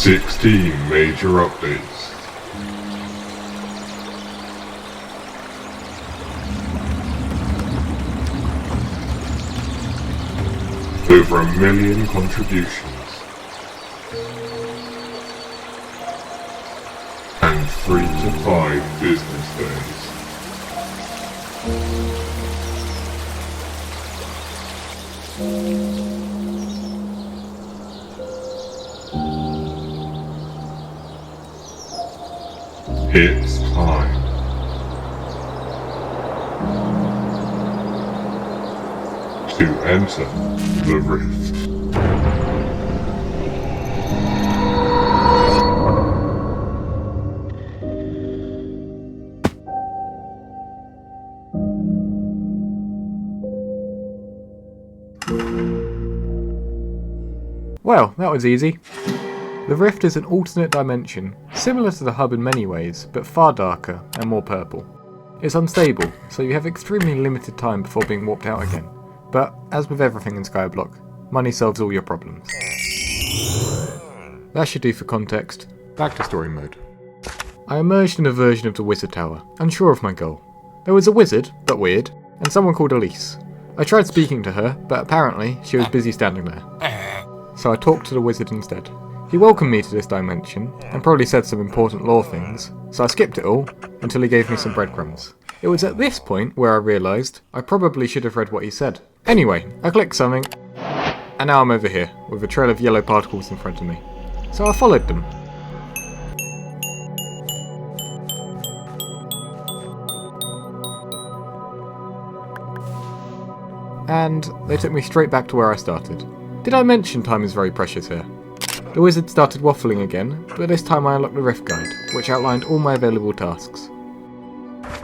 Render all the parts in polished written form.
16 major updates. Over 1 million contributions. And 3 to 5 business days. It's time. To enter the rift. Well, that was easy. The rift is an alternate dimension, similar to the hub in many ways, but far darker and more purple. It's unstable, so you have extremely limited time before being warped out again. But, as with everything in Skyblock, money solves all your problems. That should do for context. Back to story mode. I emerged in a version of the wizard tower, unsure of my goal. There was a wizard, but weird, and someone called Elise. I tried speaking to her, but apparently she was busy standing there. So I talked to the wizard instead. He welcomed me to this dimension, and probably said some important lore things, so I skipped it all, until he gave me some breadcrumbs. It was at this point where I realised I probably should have read what he said. Anyway, I clicked something, and now I'm over here, with a trail of yellow particles in front of me. So I followed them. And they took me straight back to where I started. Did I mention time is very precious here? The wizard started waffling again, but this time I unlocked the Rift Guide, which outlined all my available tasks.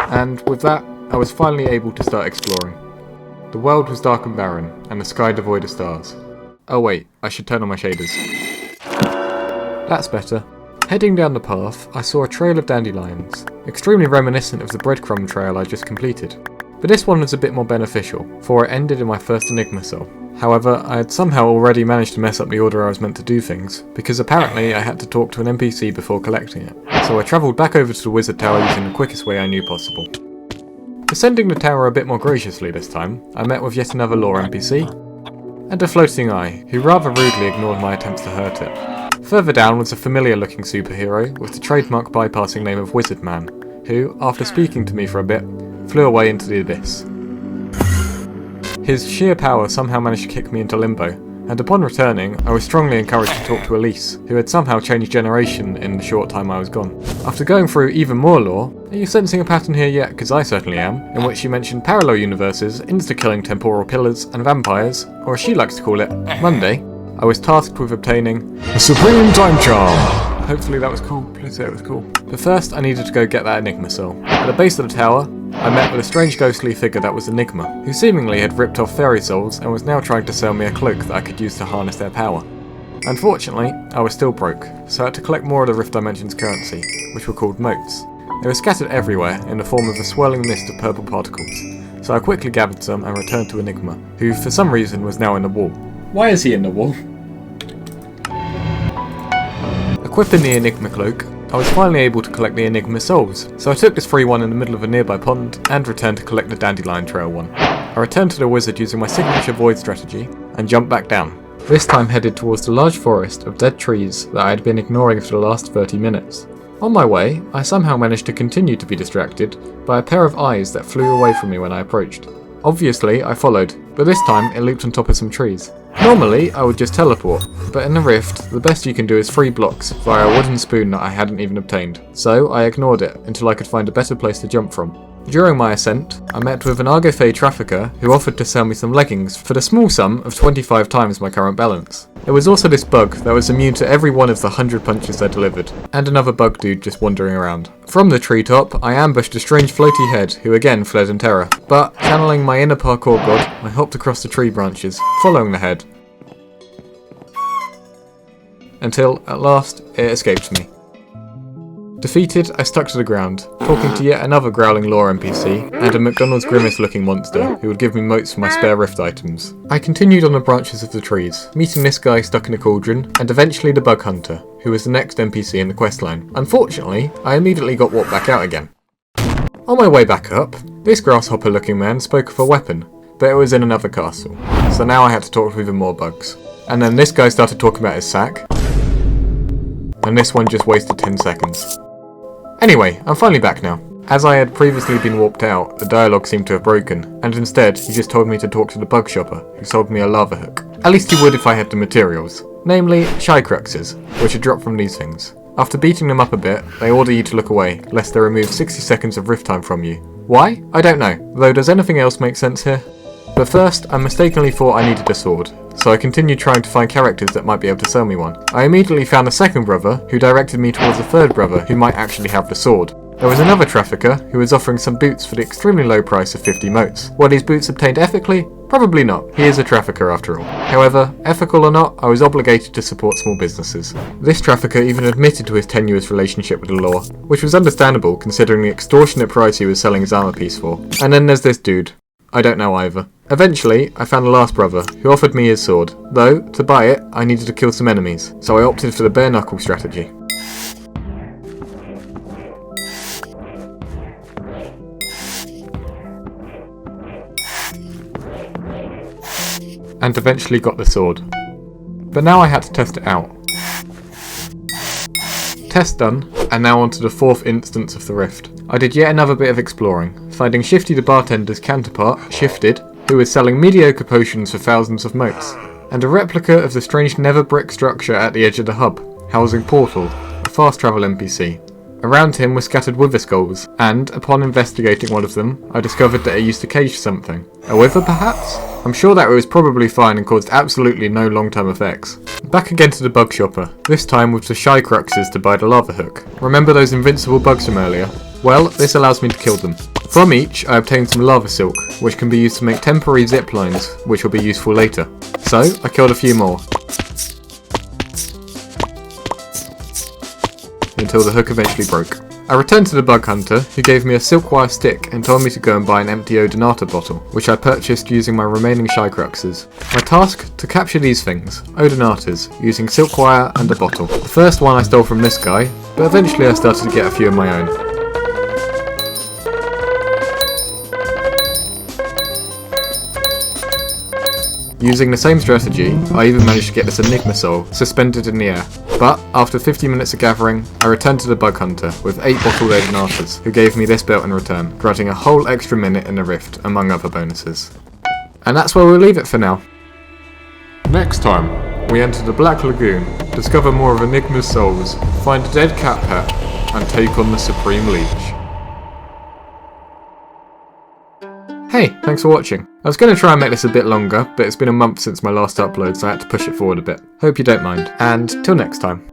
And with that, I was finally able to start exploring. The world was dark and barren, and the sky devoid of stars. Oh wait, I should turn on my shaders. That's better. Heading down the path, I saw a trail of dandelions, extremely reminiscent of the breadcrumb trail I just completed. But this one was a bit more beneficial, for it ended in my first Enigma cell. However, I had somehow already managed to mess up the order I was meant to do things, because apparently I had to talk to an NPC before collecting it. So I travelled back over to the wizard tower using the quickest way I knew possible. Descending the tower a bit more graciously this time, I met with yet another lore NPC, and a floating eye, who rather rudely ignored my attempts to hurt it. Further down was a familiar looking superhero with the trademark bypassing name of Wizard Man, who, after speaking to me for a bit, flew away into the abyss. His sheer power somehow managed to kick me into limbo, and upon returning, I was strongly encouraged to talk to Elise, who had somehow changed generation in the short time I was gone. After going through even more lore, are you sensing a pattern here yet? Because I certainly am, in which she mentioned parallel universes, insta-killing temporal pillars and vampires, or as she likes to call it, Monday. I was tasked with obtaining a Supreme Time Charm. Hopefully that was cool, please say it was cool. But first I needed to go get that Enigma cell. At the base of the tower, I met with a strange ghostly figure that was Enigma, who seemingly had ripped off fairy souls and was now trying to sell me a cloak that I could use to harness their power. Unfortunately, I was still broke, so I had to collect more of the Rift Dimension's currency, which were called motes. They were scattered everywhere in the form of a swirling mist of purple particles, so I quickly gathered some and returned to Enigma, who for some reason was now in the wall. Why is he in the wall? Equipping the Enigma cloak, I was finally able to collect the Enigma souls, so I took this free one in the middle of a nearby pond and returned to collect the Dandelion Trail one. I returned to the wizard using my signature void strategy and jumped back down, this time headed towards the large forest of dead trees that I had been ignoring for the last 30 minutes. On my way, I somehow managed to continue to be distracted by a pair of eyes that flew away from me when I approached. Obviously, I followed, but this time it leaped on top of some trees. Normally, I would just teleport, but in the rift, the best you can do is 3 blocks via a wooden spoon that I hadn't even obtained, so I ignored it until I could find a better place to jump from. During my ascent, I met with an Argofey trafficker who offered to sell me some leggings for the small sum of 25 times my current balance. There was also this bug that was immune to every one of the 100 punches I delivered, and another bug dude just wandering around. From the treetop, I ambushed a strange floaty head who again fled in terror, but channeling my inner parkour god, I hopped across the tree branches, following the head. Until, at last, it escaped me. Defeated, I stuck to the ground, talking to yet another growling lore NPC, and a McDonald's Grimace looking monster who would give me motes for my spare rift items. I continued on the branches of the trees, meeting this guy stuck in a cauldron, and eventually the bug hunter, who was the next NPC in the questline. Unfortunately, I immediately got walked back out again. On my way back up, this grasshopper looking man spoke of a weapon, but it was in another castle, so now I had to talk to even more bugs. And then this guy started talking about his sack, and this one just wasted 10 seconds. Anyway, I'm finally back now. As I had previously been warped out, the dialogue seemed to have broken, and instead he just told me to talk to the bug shopper, who sold me a lava hook. At least he would if I had the materials, namely shy cruxes, which are dropped from these things. After beating them up a bit, they order you to look away, lest they remove 60 seconds of rift time from you. Why? I don't know, though does anything else make sense here? But first, I mistakenly thought I needed a sword, so I continued trying to find characters that might be able to sell me one. I immediately found a second brother, who directed me towards a third brother who might actually have the sword. There was another trafficker who was offering some boots for the extremely low price of 50 motes. Were these boots obtained ethically? Probably not. He is a trafficker after all. However, ethical or not, I was obligated to support small businesses. This trafficker even admitted to his tenuous relationship with the law, which was understandable considering the extortionate price he was selling his armor piece for. And then there's this dude. I don't know either. Eventually, I found the last brother, who offered me his sword, though, to buy it, I needed to kill some enemies, so I opted for the bare knuckle strategy. And eventually got the sword. But now I had to test it out. Test done, and now on to the fourth instance of the rift. I did yet another bit of exploring, finding Shifty the bartender's counterpart, Shifted, who was selling mediocre potions for thousands of motes, and a replica of the strange nether brick structure at the edge of the hub, housing Portal, a fast travel NPC. Around him were scattered wither skulls, and, upon investigating one of them, I discovered that it used to cage something. A wither, perhaps? I'm sure that it was probably fine and caused absolutely no long-term effects. Back again to the bug shopper, this time with the shy cruxes to buy the lava hook. Remember those invincible bugs from earlier? Well, this allows me to kill them. From each, I obtained some lava silk, which can be used to make temporary zip lines, which will be useful later. So, I killed a few more. Until the hook eventually broke. I returned to the bug hunter, who gave me a silk wire stick and told me to go and buy an empty Odonata bottle, which I purchased using my remaining shy cruxes. My task? To capture these things, Odonatas, using silk wire and a bottle. The first one I stole from this guy, but eventually I started to get a few of my own. Using the same strategy, I even managed to get this Enigma soul suspended in the air. But, after 50 minutes of gathering, I returned to the bug hunter with 8 bottled Odonatas, who gave me this belt in return, granting a whole extra minute in the rift, among other bonuses. And that's where we'll leave it for now. Next time, We enter the Black Lagoon, discover more of Enigma's souls, find a dead cat pet, and take on the Supreme Leech. Hey, thanks for watching. I was going to try and make this a bit longer, but it's been a month since my last upload, so I had to push it forward a bit. Hope you don't mind, and till next time.